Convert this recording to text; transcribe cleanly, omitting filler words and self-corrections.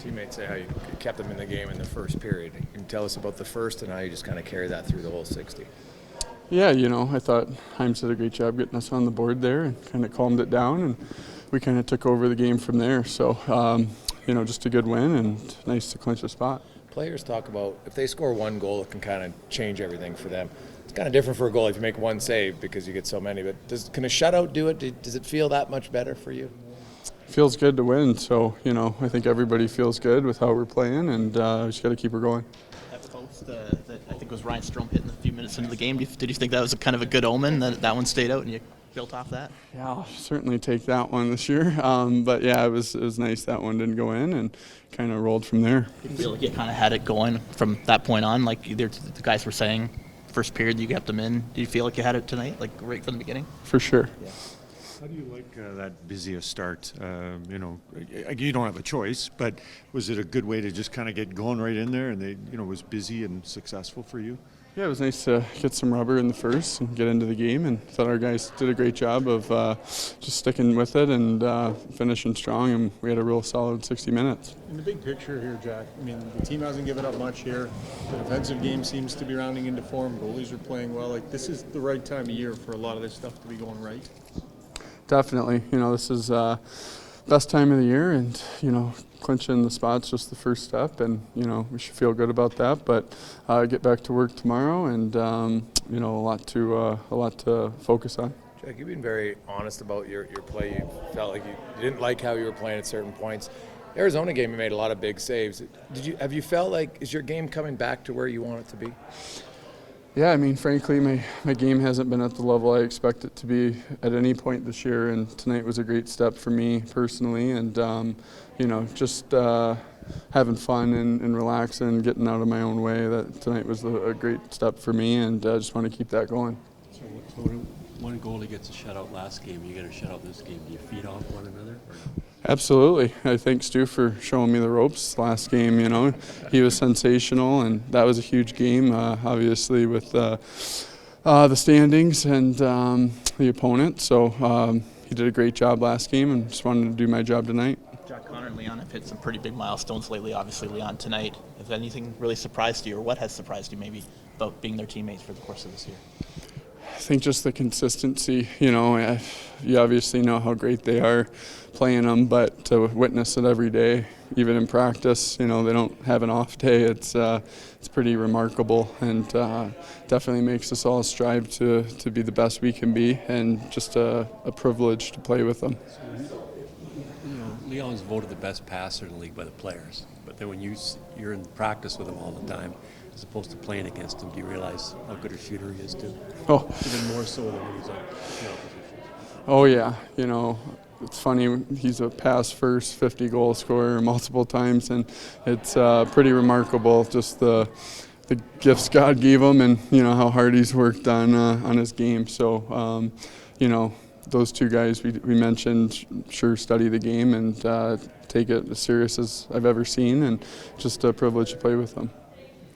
Teammates say how you kept them in the game in the first period. Can you tell us about the first and how you just kind of carry that through the whole 60? Yeah, I thought Himes did a great job getting us on the board there and kind of calmed it down, and we kind of took over the game from there. So, just a good win and nice to clinch a spot. Players talk about if they score one goal, it can kind of change everything for them. It's kind of different for a goal if you make one save because you get so many. But can a shutout do it? Does it feel that much better for you? Feels good to win, so I think everybody feels good with how we're playing, and just got to keep her going. That post that I think was Ryan Strome hitting a few minutes into the game. Did you think that was kind of a good omen that one stayed out and you built off that? Yeah, I'll certainly take that one this year. But yeah, it was nice that one didn't go in and kind of rolled from there. You feel like you kind of had it going from that point on, like the guys were saying, first period you kept them in. Do you feel like you had it tonight, like right from the beginning? For sure. Yeah. How do you like that busy a start? You don't have a choice, but was it a good way to just kind of get going right in there and was busy and successful for you? Yeah, it was nice to get some rubber in the first and get into the game, and thought our guys did a great job of just sticking with it and finishing strong, and we had a real solid 60 minutes. In the big picture here, Jack, the team hasn't given up much here. The defensive game seems to be rounding into form. Goalies are playing well. This is the right time of year for a lot of this stuff to be going right. Definitely. This is best time of the year, and clinching the spot's just the first step, and we should feel good about that. But get back to work tomorrow, and a lot to focus on. Jack, you've been very honest about your play. You felt like you didn't like how you were playing at certain points. Arizona game, you made a lot of big saves. Have you felt like is your game coming back to where you want it to be? Yeah, frankly, my game hasn't been at the level I expect it to be at any point this year, and tonight was a great step for me personally, and just having fun and relaxing and getting out of my own way. That tonight was a great step for me, and I just want to keep that going. So one goalie gets a shutout last game, you get a shutout this game. Do you feed off one another? Or no? Absolutely. I thank Stu for showing me the ropes last game. He was sensational, and that was a huge game, obviously, with the standings and the opponent. So he did a great job last game, and just wanted to do my job tonight. Jack Connor and Leon have hit some pretty big milestones lately. Obviously, Leon tonight. Has anything really surprised you, or what has surprised you maybe about being their teammates for the course of this year? I think just the consistency. You obviously know how great they are playing them, but to witness it every day, even in practice, they don't have an off day. It's pretty remarkable, and definitely makes us all strive to be the best we can be, and just a privilege to play with them. Leon's voted the best passer in the league by the players, but then when you're in practice with him all the time, as opposed to playing against him, do you realize how good a shooter he is too? Oh, Even more so than when he's on the opposition. oh yeah. It's funny. He's a pass-first 50-goal scorer multiple times, and it's pretty remarkable just the gifts God gave him, and how hard he's worked on his game. So, those two guys we mentioned sure study the game and take it as serious as I've ever seen, and just a privilege to play with them.